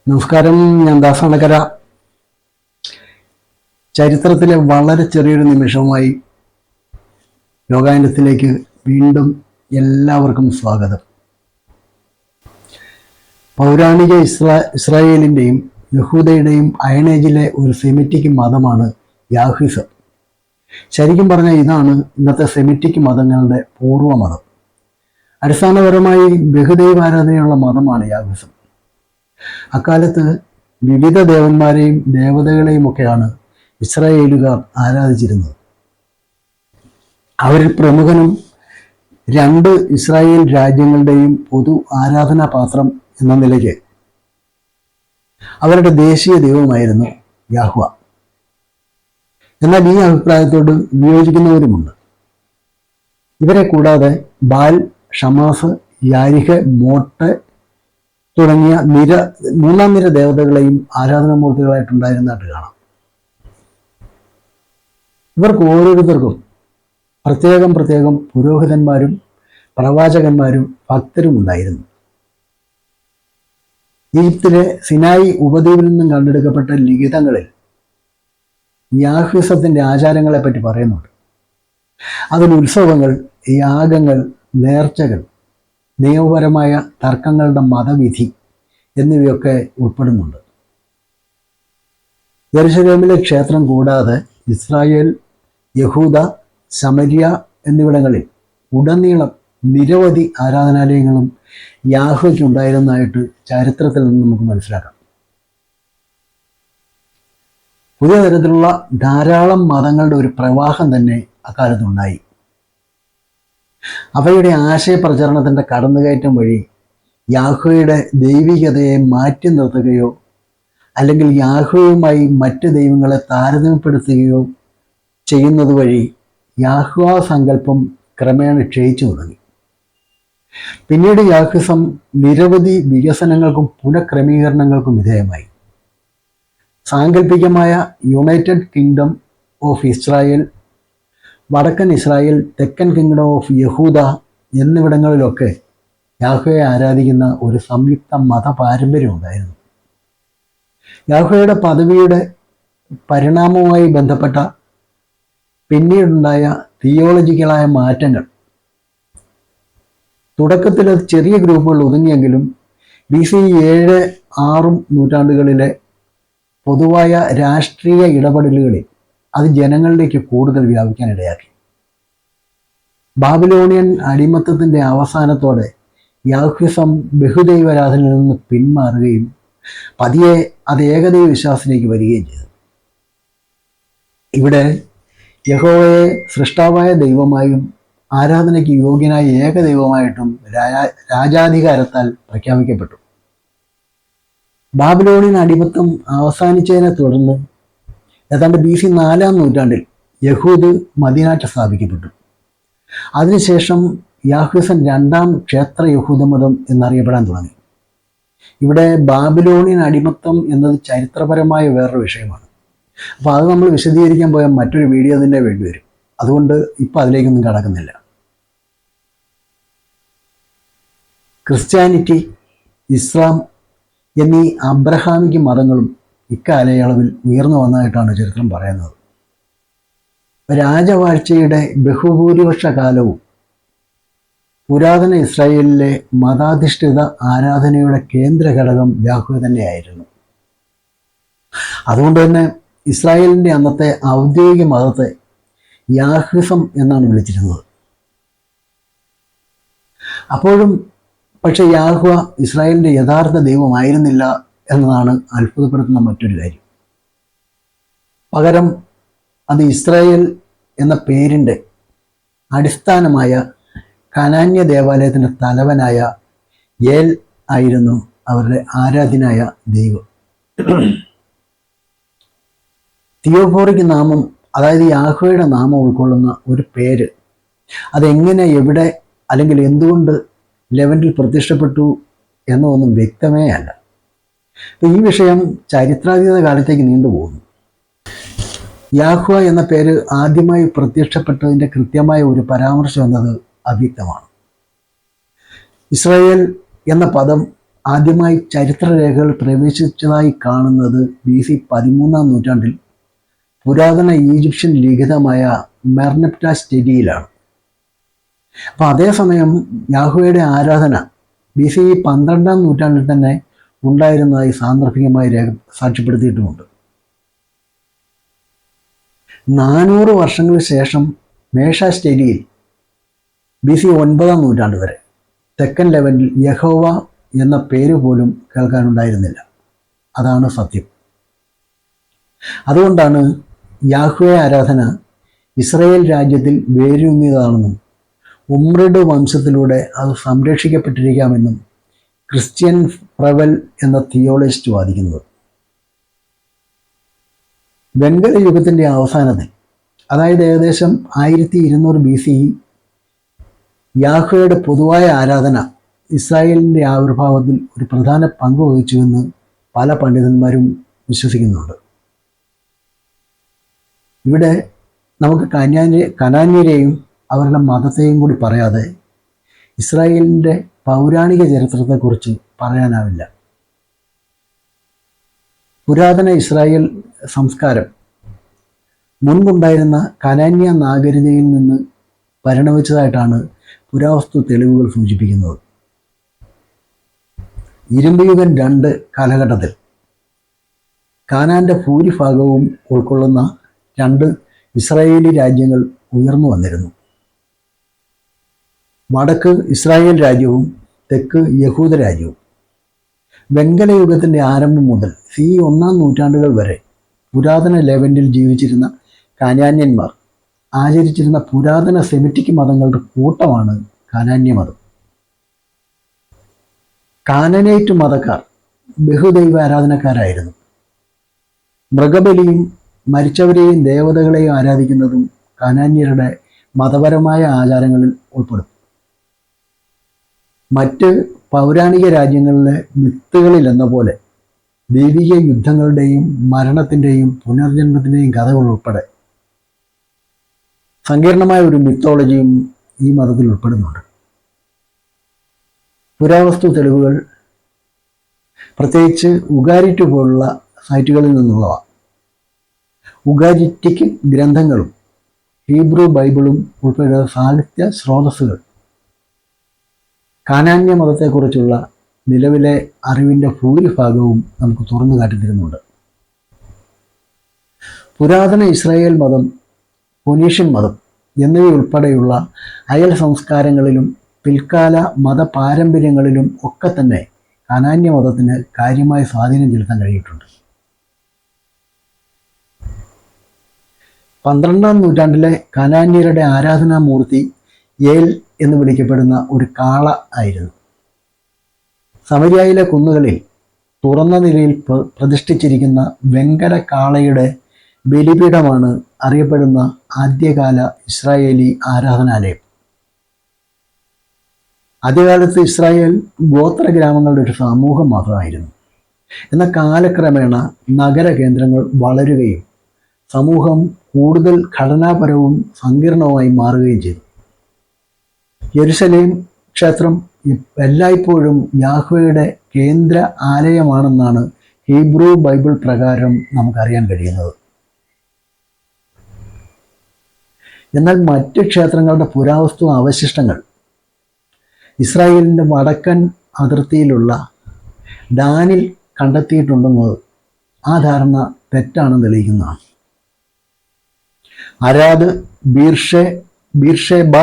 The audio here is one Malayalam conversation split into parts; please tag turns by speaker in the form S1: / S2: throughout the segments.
S1: നമസ്കാരം, ഞാൻ ദാസണക്കര. ചരിത്രത്തിലെ വളരെ ചെറിയൊരു നിമിഷവുമായി ലോകായനത്തിലേക്ക് വീണ്ടും എല്ലാവർക്കും സ്വാഗതം. പൗരാണിക ഇസ്രായേലിൻ്റെയും യഹൂദയുടെയും അയണേജിലെ ഒരു സെമിറ്റിക് മതമാണ് യാഹ്വിസം. ശരിക്കും പറഞ്ഞാൽ ഇതാണ് ഇന്നത്തെ സെമിറ്റിക് മതങ്ങളുടെ പൂർവ്വമതം. അടിസ്ഥാനപരമായി ബഹുദൈവാരാധനയുള്ള മതമാണ് യാഹ്വിസം. അക്കാലത്ത് വിവിധ ദേവന്മാരെയും ദേവതകളെയും ഒക്കെയാണ് ഇസ്രായേലുകാർ ആരാധിച്ചിരുന്നത്. അവരിൽ പ്രമുഖനും 2 ഇസ്രായേൽ രാജ്യങ്ങളുടെയും പൊതു ആരാധനാ പാത്രം എന്ന നിലയ്ക്ക് അവരുടെ ദേശീയ ദൈവമായിരുന്നു യാഹ്വ. എന്നാൽ ഈ അഭിപ്രായത്തോട് വിയോജിക്കുന്നവരുമുണ്ട്. ഇവരെ കൂടാതെ ബാൽ, ഷമാസ്, യാരിഹ്, മോട്ട് തുടങ്ങിയ മൂന്നാം നിര ദേവതകളെയും ആരാധനാമൂർത്തികളായിട്ടുണ്ടായിരുന്നതായിട്ട് കാണാം. ഇവർക്ക് ഓരോരുത്തർക്കും പ്രത്യേകം പുരോഹിതന്മാരും പ്രവാചകന്മാരും ഭക്തരും ഉണ്ടായിരുന്നു. ഈജിപ്തിലെ സിനായി ഉപദ്വീപിൽ നിന്നും കണ്ടെടുക്കപ്പെട്ട ലിഖിതങ്ങളിൽ യാഹ്വിസത്തിന്റെ ആചാരങ്ങളെ പറ്റി പറയുന്നുണ്ട്. അതിൽ ഉത്സവങ്ങൾ, യാഗങ്ങൾ, നേർച്ചകൾ, നിയമപരമായ തർക്കങ്ങളുടെ മതവിധി എന്നിവയൊക്കെ ഉൾപ്പെടുന്നുണ്ട്. യെരുശലേമിലെ ക്ഷേത്രം കൂടാതെ ഇസ്രായേൽ, യഹൂദ, ശമരിയ എന്നിവിടങ്ങളിൽ ഉടനീളം നിരവധി ആരാധനാലയങ്ങളും യാഹ്വയ്ക്ക് ഉണ്ടായിരുന്നതായിട്ട് ചരിത്രത്തിൽ നിന്ന് നമുക്ക് മനസ്സിലാക്കാം. പുതിയ തരത്തിലുള്ള ധാരാളം മതങ്ങളുടെ ഒരു പ്രവാഹം തന്നെ അക്കാലത്തുണ്ടായി. അവയുടെ ആശയപ്രചരണത്തിൻ്റെ കടന്നുകയറ്റം വഴി യാഹ്വയുടെ ദൈവികതയെ മാറ്റി നിർത്തുകയോ അല്ലെങ്കിൽ യാഹ്വയുമായി മറ്റ് ദൈവങ്ങളെ താരതമ്യപ്പെടുത്തുകയോ ചെയ്യുന്നത് വഴി യാഹ്വ സങ്കല്പം ക്രമേണ ക്ഷയിച്ചു തുടങ്ങി. പിന്നീട് യാഹ്വിസം നിരവധി വികസനങ്ങൾക്കും പുനഃക്രമീകരണങ്ങൾക്കും വിധേയമായി. സാങ്കല്പികമായ യുണൈറ്റഡ് കിങ്ഡം ഓഫ് ഇസ്രായേൽ, വടക്കൻ ഇസ്രായേൽ, തെക്കൻ കിങ്ഡം ഓഫ് യഹൂദ എന്നിവിടങ്ങളിലൊക്കെ യാഹ്വയെ ആരാധിക്കുന്ന ഒരു സംയുക്ത മത പാരമ്പര്യം ഉണ്ടായിരുന്നു. യാഹ്വയുടെ പദവിയുടെ പരിണാമവുമായി ബന്ധപ്പെട്ട പിന്നീടുണ്ടായ തിയോളജിക്കലായ മാറ്റങ്ങൾ തുടക്കത്തിൽ ചെറിയ ഗ്രൂപ്പുകൾ ഒതുങ്ങിയെങ്കിലും BC 7-6 നൂറ്റാണ്ടുകളിലെ പൊതുവായ രാഷ്ട്രീയ ഇടപെടലുകളിൽ അത് ജനങ്ങളിലേക്ക് കൂടുതൽ വ്യാപിക്കാനിടയാക്കി. ബാബിലോണിയൻ അടിമത്തത്തിൻ്റെ അവസാനത്തോടെ യാഹ്വിസം ബഹുദൈവാരാധനയിൽ നിന്ന് പിന്മാറുകയും പതിയെ അത് ഏകദൈവ വിശ്വാസത്തിലേക്ക് വരികയും ചെയ്തു. ഇവിടെ യഹോവയെ സൃഷ്ടാവായ ദൈവമായും ആരാധനയ്ക്ക് യോഗ്യനായ ഏകദൈവമായിട്ടും രാജാധികാരത്താൽ പ്രഖ്യാപിക്കപ്പെട്ടു. ബാബിലോണിയൻ അടിമത്തം അവസാനിച്ചതിനെ തുടർന്ന് ഏതാണ്ട് BC 4-ാം നൂറ്റാണ്ടിൽ യഹൂദ് മദീനാറ്റ് സ്ഥാപിക്കപ്പെട്ടു. അതിനുശേഷം യാഹ്വിസം 2ാം ക്ഷേത്ര യഹൂദമതം എന്നറിയപ്പെടാൻ തുടങ്ങി. ഇവിടെ ബാബിലോണിയൻ അടിമത്തം എന്നത് ചരിത്രപരമായ വേറൊരു വിഷയമാണ്. അപ്പോൾ അത് നമ്മൾ വിശദീകരിക്കാൻ പോയാൽ മറ്റൊരു വീഡിയോ തന്നെ വേണ്ടിവരും. അതുകൊണ്ട് ഇപ്പം അതിലേക്കൊന്നും കടക്കുന്നില്ല. ക്രിസ്ത്യാനിറ്റി, ഇസ്ലാം എന്നീ അബ്രഹാമിക് മതങ്ങളും ഇക്കാലയളവിൽ ഉയർന്നു വന്നതായിട്ടാണ് ചരിത്രം പറയുന്നത്. രാജവാഴ്ചയുടെ ബഹുഭൂരിപക്ഷ കാലവും പുരാതന ഇസ്രായേലിലെ മതാധിഷ്ഠിത ആരാധനയുടെ കേന്ദ്ര ഘടകം യാഹ്വ തന്നെയായിരുന്നു. അതുകൊണ്ട് തന്നെ ഇസ്രായേലിൻ്റെ അന്നത്തെ ഔദ്യോഗിക മതത്തെ യാഹ്വിസം എന്നാണ് വിളിച്ചിരുന്നത്. അപ്പോഴും പക്ഷെ യാഹ്വ ഇസ്രായേലിൻ്റെ യഥാർത്ഥ ദൈവമായിരുന്നില്ല എന്നതാണ് അത്ഭുതപ്പെടുത്തുന്ന മറ്റൊരു കാര്യം. പകരം അത് ഇസ്രായേൽ എന്ന പേരിൻ്റെ അടിസ്ഥാനമായ കനാന്യ ദേവാലയത്തിൻ്റെ തലവനായ ഏൽ ആയിരുന്നു അവരുടെ ആരാധ്യനായ ദൈവം. തിയോഫോറിക് നാമം, അതായത് യാഹ്വയുടെ നാമം ഉൾക്കൊള്ളുന്ന ഒരു പേര് അതെങ്ങനെ, എവിടെ അല്ലെങ്കിൽ എന്തുകൊണ്ട് ലെവന്റിൽ പ്രത്യക്ഷപ്പെട്ടു എന്നതൊന്നും വ്യക്തമേ അല്ല. അപ്പോൾ ഈ വിഷയം ചരിത്രാതീത കാലത്തേക്ക് നീണ്ടുപോകുന്നു. യാഹ്വ എന്ന പേര് ആദ്യമായി പ്രത്യക്ഷപ്പെട്ടതിൻ്റെ കൃത്യമായ ഒരു പരാമർശം എന്നത് അവ്യക്തമാണ്. ഇസ്രായേൽ എന്ന പദം ആദ്യമായി ചരിത്രരേഖകൾ പ്രവേശിച്ചതായി കാണുന്നത് BC 13-ാം നൂറ്റാണ്ടിൽ പുരാതന ഈജിപ്ഷ്യൻ ലിഖിതമായ മെർനെപ്റ്റ സ്റ്റഡിയിലാണ്. അപ്പോൾ അതേസമയം യാഹ്വയുടെ ആരാധന BC 12-ാം നൂറ്റാണ്ടിൽ തന്നെ ഉണ്ടായിരുന്നതായി സാന്ദർഭികമായി സാക്ഷ്യപ്പെടുത്തിയിട്ടുമുണ്ട്. 400 വർഷങ്ങൾക്ക് ശേഷം മേഷ സ്റ്റഡിയിൽ BC 9-ാം നൂറ്റാണ്ട് വരെ തെക്കൻ ലെവന്റിൽ യഹോവ എന്ന പേര് പോലും കേൾക്കാനുണ്ടായിരുന്നില്ല. അതാണ് സത്യം. അതുകൊണ്ടാണ് യാഹ്വേ ആരാധന ഇസ്രായേൽ രാജ്യത്തിൽ വേരൂന്നിയതാണെന്നും ഉമ്രിഡ് വംശത്തിലൂടെ അത് സംരക്ഷിക്കപ്പെട്ടിരിക്കാമെന്നും ക്രിസ്ത്യൻ പ്രവൽ എന്ന തിയോളജിസ്റ്റ് വാദിക്കുന്നത്. വെങ്കല യുഗത്തിൻ്റെ അവസാനത്തിൽ, അതായത് ഏകദേശം 1200 BCE, യാഹ്വയുടെ പൊതുവായ ആരാധന ഇസ്രായേലിൻ്റെ ആവിർഭാവത്തിൽ ഒരു പ്രധാന പങ്ക് വഹിച്ചുവെന്ന് പല പണ്ഡിതന്മാരും വിശ്വസിക്കുന്നുണ്ട്. ഇവിടെ നമുക്ക് കനാന്യരെയും അവരുടെ മതത്തെയും കൂടി പറയാതെ ഇസ്രായേലിൻ്റെ പൗരാണിക ചരിത്രത്തെക്കുറിച്ച് പറയാനാവില്ല. പുരാതന ഇസ്രായേൽ സംസ്കാരം മുൻപുണ്ടായിരുന്ന കനാന്യ നാഗരികതയിൽ നിന്ന് പരിണമിച്ചതായിട്ടാണ് പുരാവസ്തു തെളിവുകൾ സൂചിപ്പിക്കുന്നത്. ഇരുമ്പ് യുഗം 2 കാലഘട്ടത്തിൽ കാനാന്റെ ഭൂരിഭാഗവും ഉൾക്കൊള്ളുന്ന 2 ഇസ്രായേലി രാജ്യങ്ങൾ ഉയർന്നു വന്നിരുന്നു. വടക്ക് ഇസ്രായേൽ രാജ്യവും തെക്ക് യഹൂദ രാജ്യവും. വെങ്കല യുഗത്തിൻ്റെ ആരംഭം മുതൽ CE 1-ാം നൂറ്റാണ്ടുകൾ വരെ പുരാതന ലെവന്റിൽ ജീവിച്ചിരുന്ന കാനാന്യന്മാർ ആചരിച്ചിരുന്ന പുരാതന സെമിറ്റിക് മതങ്ങളുടെ കൂട്ടമാണ് കാനാന്യ മതം. കാനനൈറ്റ് മതക്കാർ ബഹുദൈവ ആരാധനക്കാരായിരുന്നു. മൃഗബലിയും മരിച്ചവരെയും ദേവതകളെയും ആരാധിക്കുന്നതും കാനാന്യരുടെ മതപരമായ ആചാരങ്ങളിൽ ഉൾപ്പെടും. മറ്റ് പൗരാണിക രാജ്യങ്ങളിലെ മിത്തുകളിൽ എന്ന പോലെ ദൈവിക യുദ്ധങ്ങളുടെയും മരണത്തിൻ്റെയും പുനർജന്മത്തിൻ്റെയും കഥകൾ ഉൾപ്പെടെ സങ്കീർണമായ ഒരു മിത്തോളജിയും ഈ മതത്തിൽ ഉൾപ്പെടുന്നുണ്ട്. പുരാവസ്തു തെളിവുകൾ, പ്രത്യേകിച്ച് ഉഗാരിറ്റ് പോലുള്ള സൈറ്റുകളിൽ നിന്നുള്ളവ, ഉഗാരിറ്റിക് ഗ്രന്ഥങ്ങളും ഹീബ്രു ബൈബിളും ഉൾപ്പെടെ സാഹിത്യ സ്രോതസ്സുകൾ കാനാന്യ മതത്തെക്കുറിച്ചുള്ള നിലവിലെ അറിവിൻ്റെ ഭൂരിഭാഗവും നമുക്ക് തുറന്നു കാട്ടിത്തരുന്നുണ്ട്. പുരാതന ഇസ്രായേൽ മതം, ഫൊനീഷ്യൻ മതം എന്നിവയുൾപ്പെടെയുള്ള അയൽ സംസ്കാരങ്ങളിലും പിൽക്കാല മതപാരമ്പര്യങ്ങളിലും ഒക്കെ തന്നെ കാനാന്യ മതത്തിന് കാര്യമായ സ്വാധീനം ചെലുത്താൻ കഴിഞ്ഞിട്ടുണ്ട്. 12-ാം നൂറ്റാണ്ടിലെ കാനാന്യരുടെ ആരാധനാമൂർത്തി ഏൽ എന്ന് വിളിക്കപ്പെടുന്ന ഒരു കാള ആയിരുന്നു. സമരിയായിലെ കുന്നുകളിൽ തുറന്ന നിലയിൽ പ്രതിഷ്ഠിച്ചിരിക്കുന്ന വെങ്കല കാളയുടെ ബലിപീഠമാണ് അറിയപ്പെടുന്ന ആദ്യകാല ഇസ്രായേലി ആരാധനാലയം. ആദ്യകാലത്ത് ഇസ്രായേൽ ഗോത്ര ഗ്രാമങ്ങളുടെ ഒരു സമൂഹം മാത്രമായിരുന്നു. എന്നാൽ കാലക്രമേണ നഗര കേന്ദ്രങ്ങൾ വളരുകയും സമൂഹം കൂടുതൽ ഘടനാപരവും സങ്കീർണവുമായി മാറുകയും ചെയ്തു. യെരുശലേം ക്ഷേത്രം എല്ലായ്പ്പോഴും യാഹ്വയുടെ കേന്ദ്ര ആലയമാണെന്നാണ് ഹീബ്രു ബൈബിൾ പ്രകാരം നമുക്കറിയാൻ കഴിയുന്നത്. എന്നാൽ മറ്റ് ക്ഷേത്രങ്ങളുടെ പുരാവസ്തു അവശിഷ്ടങ്ങൾ ഇസ്രായേലിൻ്റെ വടക്കൻ അതിർത്തിയിലുള്ള ഡാനിൽ കണ്ടെത്തിയിട്ടുണ്ടെന്നത് ആ ധാരണ തെറ്റാണെന്ന് തെളിയിക്കുന്നതാണ്. അരാദ്, ബീർഷേബ,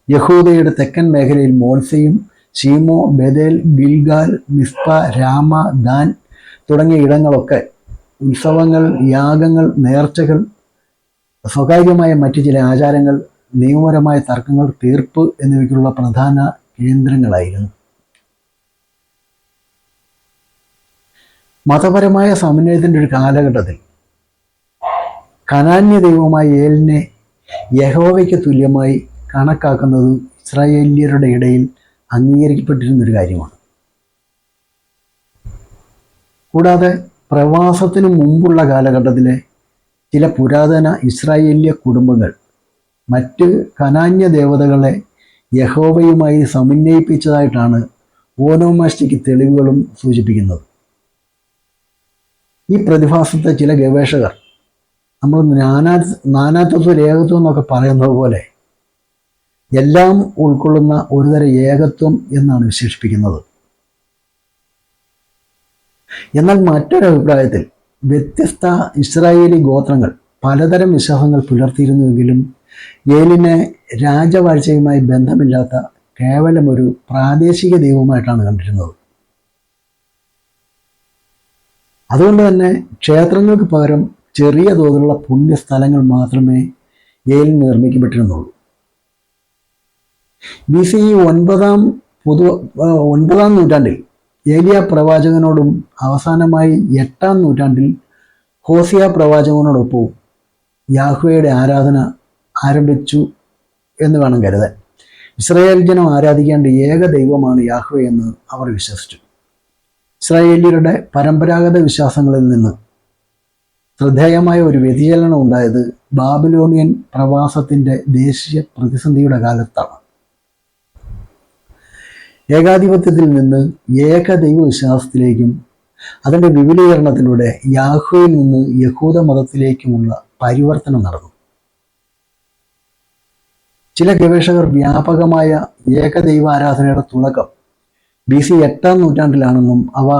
S1: യഹൂദയുടെ തെക്കൻ മേഖലയിൽ മോത്സയും, ഷീമോ, ബെതേൽ, ഗിൽഗാൽ, മിസ്പ, രാമ, ദാൻ തുടങ്ങിയ ഇടങ്ങളൊക്കെ ഉത്സവങ്ങൾ, യാഗങ്ങൾ, നേർച്ചകൾ, സ്വകാര്യമായ മറ്റു ചില ആചാരങ്ങൾ, നിയമപരമായ തർക്കങ്ങൾ, തീർപ്പ് എന്നിവയ്ക്കുള്ള പ്രധാന കേന്ദ്രങ്ങളായിരുന്നു. മതപരമായ സമന്വയത്തിൻ്റെ ഒരു കാലഘട്ടത്തിൽ കനാന്യ ദൈവമായ ഏലിനെ യഹോവയ്ക്ക് തുല്യമായി കണക്കാക്കുന്നത് ഇസ്രായേല്യരുടെ ഇടയിൽ അംഗീകരിക്കപ്പെട്ടിരുന്നൊരു കാര്യമാണ്. കൂടാതെ പ്രവാസത്തിനു മുമ്പുള്ള കാലഘട്ടത്തിലെ ചില പുരാതന ഇസ്രായേല്യ കുടുംബങ്ങൾ മറ്റ് കനാന്യ ദേവതകളെ യഹോവയുമായി സമന്വയിപ്പിച്ചതായിട്ടാണ് ഓനോമാസ്റ്റിക് തെളിവുകളും സൂചിപ്പിക്കുന്നത്. ഈ പ്രതിഭാസത്തെ ചില ഗവേഷകർ നമ്മൾ നാനാത്വം ഏകത്വം എന്നൊക്കെ പറയുന്നത് പോലെ എല്ലാം ഉൾക്കൊള്ളുന്ന ഒരുതരം ഏകത്വം എന്നാണ് വിശേഷിപ്പിക്കുന്നത്. എന്നാൽ മറ്റൊരഭിപ്രായത്തിൽ വ്യത്യസ്ത ഇസ്രായേലി ഗോത്രങ്ങൾ പലതരം വിശ്വാസങ്ങൾ പുലർത്തിയിരുന്നുവെങ്കിലും ഏലിനെ രാജവാഴ്ചയുമായി ബന്ധമില്ലാത്ത കേവലം ഒരു പ്രാദേശിക ദൈവമായിട്ടാണ് കണ്ടിരുന്നത്. അതുകൊണ്ട് തന്നെ ക്ഷേത്രങ്ങൾക്ക് പകരം ചെറിയ തോതിലുള്ള പുണ്യസ്ഥലങ്ങൾ മാത്രമേ ഏലിന് നിർമ്മിക്കപ്പെട്ടിരുന്നുള്ളൂ. BCE 9-ാം നൂറ്റാണ്ടിൽ ഏലിയ പ്രവാചകനോടും അവസാനമായി 8-ാം നൂറ്റാണ്ടിൽ ഹോസിയ പ്രവാചകനോടൊപ്പവും യാഹ്വയുടെ ആരാധന ആരംഭിച്ചു എന്ന് വേണം കരുതാൻ. ഇസ്രായേൽ ജനം ആരാധിക്കേണ്ട ഏക ദൈവമാണ് യാഹ്വ എന്ന് അവർ വിശ്വസിച്ചു. ഇസ്രായേലിയരുടെ പരമ്പരാഗത വിശ്വാസങ്ങളിൽ നിന്ന് ശ്രദ്ധേയമായ ഒരു വ്യതിചലനം ഉണ്ടായത് ബാബിലോണിയൻ പ്രവാസത്തിൻ്റെ ദേശീയ പ്രതിസന്ധിയുടെ കാലത്താണ്. ഏകാധിപത്യത്തിൽ നിന്ന് ഏകദൈവ വിശ്വാസത്തിലേക്കും അതിൻ്റെ വിപുലീകരണത്തിലൂടെ യാഹ്വയിൽ നിന്ന് യഹൂദ മതത്തിലേക്കുമുള്ള പരിവർത്തനം നടന്നു. ചില ഗവേഷകർ വ്യാപകമായ ഏകദൈവാരാധനയുടെ തുടക്കം BC 8-ാം നൂറ്റാണ്ടിലാണെന്നും അവ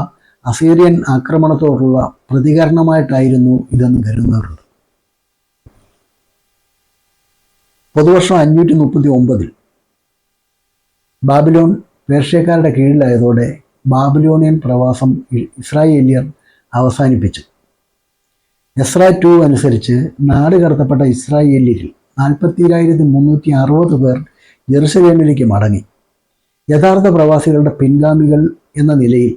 S1: അസീറിയൻ ആക്രമണത്തോടുള്ള പ്രതികരണമായിട്ടായിരുന്നു ഇതെന്ന് കരുതുന്നവരുണ്ട്. പൊതുവർഷം 539 ബാബിലോൺ പേർഷ്യക്കാരുടെ കീഴിലായതോടെ ബാബിലോണിയൻ പ്രവാസം ഇസ്രായേലിയർ അവസാനിപ്പിച്ചു. എസ്ര 2 അനുസരിച്ച് നാട് കടത്തപ്പെട്ട ഇസ്രായേലിയരിൽ 42,360 പേർ ജെറുസലേമിലേക്ക് മടങ്ങി. യഥാർത്ഥ പ്രവാസികളുടെ പിൻഗാമികൾ എന്ന നിലയിൽ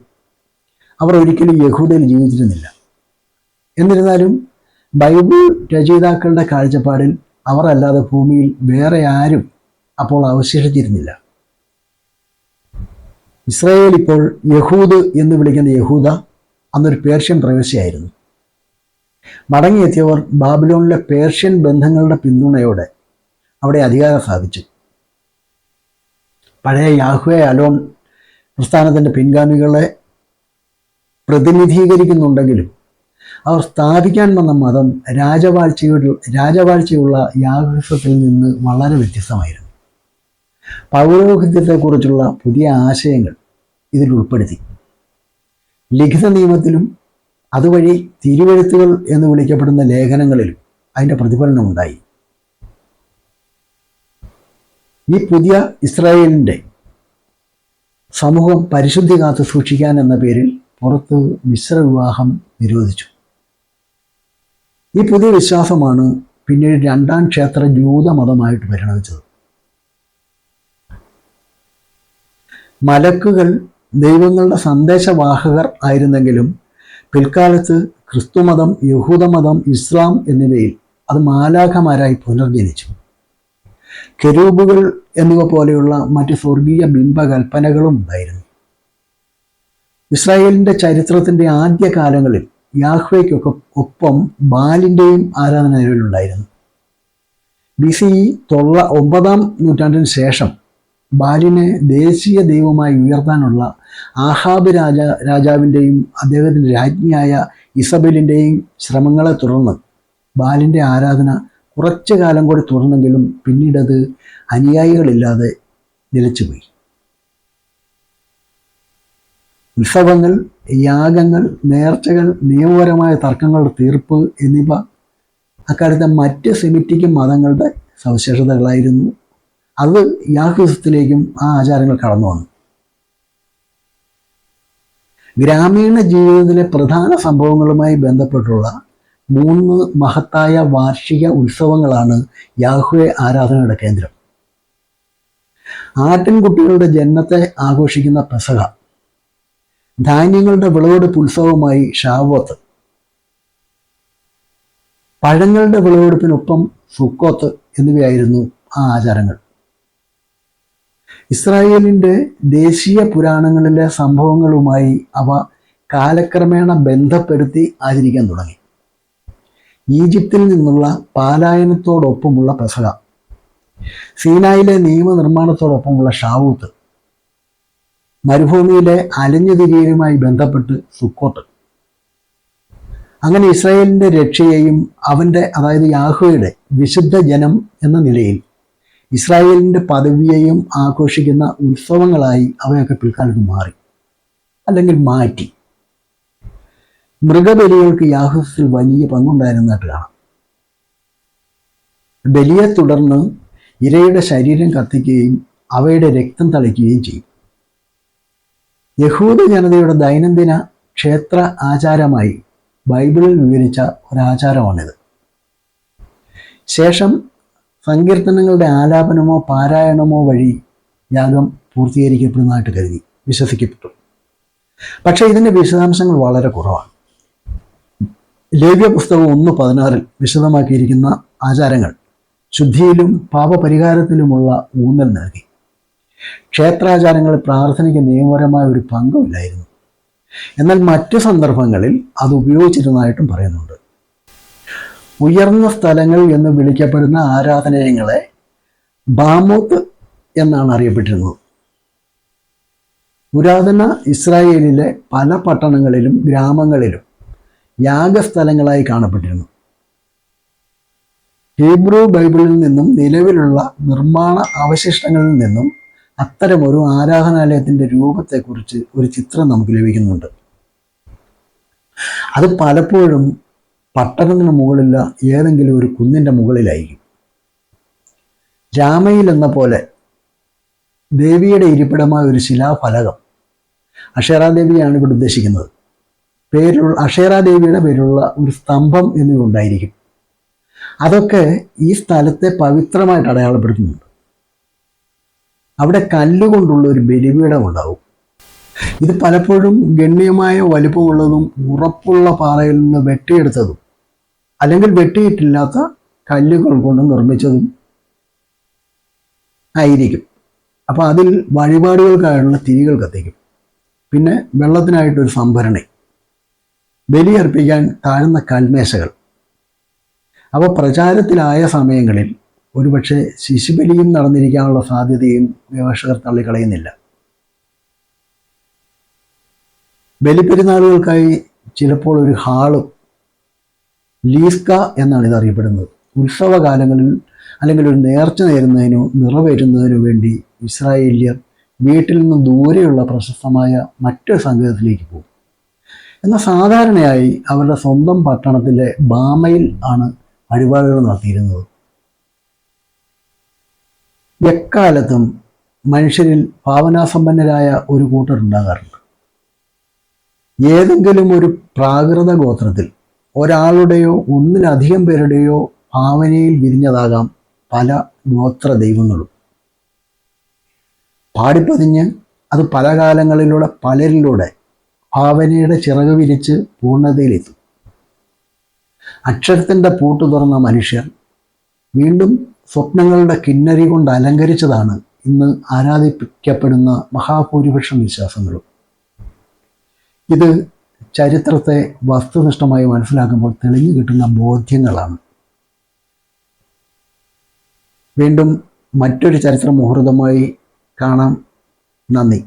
S1: അവർ ഒരിക്കലും യഹൂദയിൽ ജീവിച്ചിരുന്നില്ല. എന്നിരുന്നാലും ബൈബിൾ രചയിതാക്കളുടെ കാഴ്ചപ്പാടിൽ അവർ അല്ലാതെ ഭൂമിയിൽ വേറെ ആരും അപ്പോൾ അവശേഷിച്ചിരുന്നില്ല. ഇസ്രായേൽ ഇപ്പോൾ യഹൂദ് എന്ന് വിളിക്കുന്ന യഹൂദ അന്നൊരു പേർഷ്യൻ പ്രവിശ്യയായിരുന്നു. മടങ്ങിയെത്തിയവർ ബാബിലോണിലെ പേർഷ്യൻ ബന്ധങ്ങളുടെ പിന്തുണയോടെ അവിടെ അധികാരം സ്ഥാപിച്ചു. പഴയ യാഹ്വേ അലോൺ പ്രസ്ഥാനത്തിൻ്റെ പിൻഗാമികളെ പ്രതിനിധീകരിക്കുന്നുണ്ടെങ്കിലും അവർ സ്ഥാപിക്കാൻ വന്ന മതം രാജവാഴ്ചയുള്ള യാഹ്വിസത്തിൽ നിന്ന് വളരെ വ്യത്യസ്തമായിരുന്നു. പൗരോഹിത്യത്തെക്കുറിച്ചുള്ള പുതിയ ആശയങ്ങൾ ഇതിൽ ഉൾപ്പെടുത്തി. ലിഖിത നിയമത്തിലും അതുവഴി തിരുവെഴുത്തുകൾ എന്ന് വിളിക്കപ്പെടുന്ന ലേഖനങ്ങളിലും അതിൻ്റെ പ്രതിഫലനമുണ്ടായി. ഈ പുതിയ ഇസ്രായേലിൻ്റെ സമൂഹം പരിശുദ്ധി കാത്തു സൂക്ഷിക്കാൻ എന്ന പേരിൽ പുറത്ത് മിശ്രവിവാഹം നിരോധിച്ചു. ഈ പുതിയ വിശ്വാസമാണ് പിന്നീട് 2-ാം ക്ഷേത്ര ജൂതമതമായിട്ട് പരിണമിച്ചത്. മലക്കുകൾ ദൈവങ്ങളുടെ സന്ദേശവാഹകർ ആയിരുന്നെങ്കിലും പിൽക്കാലത്ത് ക്രിസ്തുമതം, യഹൂദമതം, ഇസ്ലാം എന്നിവയിൽ അത് മാലാഖമാരായി പുനർജനിച്ചു. കെരൂബുകൾ എന്നിവ പോലെയുള്ള മറ്റ് സ്വർഗീയ ബിംബകൽപ്പനകളും ഉണ്ടായിരുന്നു. ഇസ്രായേലിൻ്റെ ചരിത്രത്തിൻ്റെ ആദ്യകാലങ്ങളിൽ യാഹ്വേക്കൊക്കെ ഒപ്പം ബാലിൻ്റെയും ആരാധന നിലവിലുണ്ടായിരുന്നു. BCE 9-ാം നൂറ്റാണ്ടിന് ശേഷം ബാലിനെ ദേശീയ ദൈവമായി ഉയർത്താനുള്ള ആഹാബ് രാജാവിൻ്റെയും അദ്ദേഹത്തിൻ്റെ രാജ്ഞിയായ ഇസബെലിൻ്റെയും ശ്രമങ്ങളെ തുടർന്ന് ബാലിൻ്റെ ആരാധന കുറച്ചു കാലം കൂടി തുടർന്നെങ്കിലും പിന്നീടത് അനുയായികളില്ലാതെ നിലച്ചുപോയി. ഉത്സവങ്ങൾ, യാഗങ്ങൾ, നേർച്ചകൾ, നിയമപരമായ തർക്കങ്ങളുടെ തീർപ്പ് എന്നിവ അക്കാലത്തെ മറ്റ് സെമിറ്റിക് മതങ്ങളുടെ സവിശേഷതകളായിരുന്നു. അത് യാഹ്വിസത്തിലേക്കും ആ ആചാരങ്ങൾ കടന്നു വന്നു. ഗ്രാമീണ ജീവിതത്തിലെ പ്രധാന സംഭവങ്ങളുമായി ബന്ധപ്പെട്ടുള്ള 3 മഹത്തായ വാർഷിക ഉത്സവങ്ങളാണ് യാഹ്വേ ആരാധനയുടെ കേന്ദ്രം. ആട്ടിൻകുട്ടികളുടെ ജന്മത്തെ ആഘോഷിക്കുന്ന പെസഹ, ധാന്യങ്ങളുടെ വിളവെടുപ്പ് ഉത്സവമായി ഷാവോത്ത്, പഴങ്ങളുടെ വിളവെടുപ്പിനൊപ്പം സുക്കോത്ത് എന്നിവയായിരുന്നു ആ ആചാരങ്ങൾ. ഇസ്രായേലിൻ്റെ ദേശീയ പുരാണങ്ങളിലെ സംഭവങ്ങളുമായി അവ കാലക്രമേണ ബന്ധപ്പെടുത്തി ആചരിക്കാൻ തുടങ്ങി. ഈജിപ്തിൽ നിന്നുള്ള പാലായനത്തോടൊപ്പമുള്ള പെസഹ, സീനായിലെ നിയമനിർമ്മാണത്തോടൊപ്പമുള്ള ഷാവൂത്ത്, മരുഭൂമിയിലെ അലഞ്ഞുതിരിയലുമായി ബന്ധപ്പെട്ട് സുക്കോട്ട്. അങ്ങനെ ഇസ്രായേലിൻ്റെ രക്ഷയെയും അവൻ്റെ, അതായത് യാഹോയുടെ വിശുദ്ധ ജനം എന്ന നിലയിൽ ഇസ്രായേലിൻ്റെ പദവിയെയും ആഘോഷിക്കുന്ന ഉത്സവങ്ങളായി അവയൊക്കെ പിൽക്കാലത്ത് മാറി, അല്ലെങ്കിൽ മാറ്റി. മൃഗബലികൾക്ക് യാഹൂസിൽ വലിയ പങ്കുണ്ടായിരുന്നതായിട്ട് കാണാം. ബലിയെ തുടർന്ന് ഇരയുടെ ശരീരം കത്തിക്കുകയും അവയുടെ രക്തം തളിക്കുകയും ചെയ്യും. യഹൂദ ജനതയുടെ ദൈനംദിന ക്ഷേത്ര ആചാരമായി ബൈബിളിൽ വിവരിച്ച ഒരാചാരമാണിത്. ശേഷം സങ്കീർത്തനങ്ങളുടെ ആലാപനമോ പാരായണമോ വഴി യാഗം പൂർത്തീകരിക്കപ്പെടുന്നതായിട്ട് വിശ്വസിക്കപ്പെട്ടു. പക്ഷേ ഇതിൻ്റെ വിശദാംശങ്ങൾ വളരെ കുറവാണ്. ലേവ്യ പുസ്തകം 1:16 വിശദമാക്കിയിരിക്കുന്ന ആചാരങ്ങൾ ശുദ്ധിയിലും പാപപരിഹാരത്തിലുമുള്ള ഊന്നൽ നൽകി. ക്ഷേത്രാചാരങ്ങളിൽ പ്രാർത്ഥനയ്ക്ക് നിയമപരമായ ഒരു പങ്കുമില്ലായിരുന്നു. എന്നാൽ മറ്റു സന്ദർഭങ്ങളിൽ അത് ഉപയോഗിച്ചിരുന്നതായിട്ടും പറയുന്നുണ്ട്. ഉയർന്ന സ്ഥലങ്ങൾ എന്ന് വിളിക്കപ്പെടുന്ന ആരാധനാലയങ്ങളെ ബാമോത്ത് എന്നാണ് അറിയപ്പെട്ടിരുന്നത്. പുരാതന ഇസ്രായേലിലെ പല പട്ടണങ്ങളിലും ഗ്രാമങ്ങളിലും യാഗസ്ഥലങ്ങളായി കാണപ്പെട്ടിരുന്നു. ഹീബ്രു ബൈബിളിൽ നിന്നും നിലവിലുള്ള നിർമ്മാണ അവശിഷ്ടങ്ങളിൽ നിന്നും അത്തരമൊരു ആരാധനാലയത്തിൻ്റെ രൂപത്തെക്കുറിച്ച് ഒരു ചിത്രം നമുക്ക് ലഭിക്കുന്നുണ്ട്. അത് പലപ്പോഴും പട്ടണത്തിന് മുകളിലുള്ള ഏതെങ്കിലും ഒരു കുന്നിൻ്റെ മുകളിലായിരിക്കും. രാമയിൽ എന്ന പോലെ ദേവിയുടെ ഇരിപ്പിടമായ ഒരു ശിലാഫലകം, അക്ഷേറാദേവിയാണ് ഇവിടെ ഉദ്ദേശിക്കുന്നത്, അക്ഷേറാദേവിയുടെ പേരുള്ള ഒരു സ്തംഭം എന്നിവ ഉണ്ടായിരിക്കും. അതൊക്കെ ഈ സ്ഥലത്തെ പവിത്രമായിട്ട് അടയാളപ്പെടുത്തുന്നുണ്ട്. അവിടെ കല്ലുകൊണ്ടുള്ള ഒരു ബലിപീഠം ഉണ്ടാവും. ഇത് പലപ്പോഴും ഗണ്യമായ വലിപ്പമുള്ളതും ഉറപ്പുള്ള പാറയിൽ നിന്ന് വെട്ടിയെടുത്തതും അല്ലെങ്കിൽ വെട്ടിയിട്ടില്ലാത്ത കല്ലുകൾ കൊണ്ട് നിർമ്മിച്ചതും ആയിരിക്കും. അപ്പോൾ അതിൽ വഴിപാടുകൾക്കായുള്ള തിരികൾ കത്തിക്കും. പിന്നെ വെള്ളത്തിനായിട്ടൊരു സംഭരണി, ബലിയർപ്പിക്കാൻ താഴ്ന്ന കൽമേശകൾ. അവ പ്രചാരത്തിലായ സമയങ്ങളിൽ ഒരുപക്ഷെ ശിശുബലിയും നടന്നിരിക്കാനുള്ള സാധ്യതയും ഗവേഷകർ തള്ളിക്കളയുന്നില്ല. ബലിപ്പെരുന്നാളുകൾക്കായി ചിലപ്പോൾ ഒരു ഹാളും, ലീസ്ക എന്നാണ് ഇത് അറിയപ്പെടുന്നത്, ഉത്സവകാലങ്ങളിൽ അല്ലെങ്കിൽ ഒരു നേർച്ച നേരുന്നതിനോ നിറവേറ്റുന്നതിനോ വേണ്ടി ഇസ്രായേലിയർ വീട്ടിൽ നിന്ന് ദൂരെയുള്ള പ്രശസ്തമായ മറ്റൊരു സങ്കേതത്തിലേക്ക് പോകും. എന്നാൽ സാധാരണയായി അവരുടെ സ്വന്തം പട്ടണത്തിലെ ബാമയിൽ ആണ് വഴിപാടുകൾ നടത്തിയിരുന്നത്. എക്കാലത്തും മനുഷ്യരിൽ ഭാവനാസമ്പന്നരായ ഒരു കൂട്ടരുണ്ടാകാറുണ്ട്. ഏതെങ്കിലും ഒരു പ്രാകൃത ഗോത്രത്തിൽ ഒരാളുടെയോ ഒന്നിലധികം പേരുടെയോ ഭാവനയിൽ വിരിഞ്ഞതാകാം പല ഗോത്ര ദൈവങ്ങളും. പാടിപ്പതിഞ്ഞ് അത് പല കാലങ്ങളിലൂടെ പലരിലൂടെ ഭാവനയുടെ ചിറക് വിരിച്ച് പൂർണ്ണതയിലെത്തും. അക്ഷരത്തിൻ്റെ പൂട്ട് തുറന്ന മനുഷ്യർ വീണ്ടും സ്വപ്നങ്ങളുടെ കിന്നരി കൊണ്ട് അലങ്കരിച്ചതാണ് ഇന്ന് ആരാധിക്കപ്പെടുന്ന മഹാഭൂരിപക്ഷം വിശ്വാസങ്ങളും. ഇത് ചരിത്രത്തെ വസ്തുനിഷ്ഠമായി മനസ്സിലാക്കുമ്പോൾ തെളിഞ്ഞു കിട്ടുന്ന ബോധ്യങ്ങളാണ്. വീണ്ടും മറ്റൊരു ചരിത്ര മുഹൂർത്തമായി കാണാം. നന്ദി.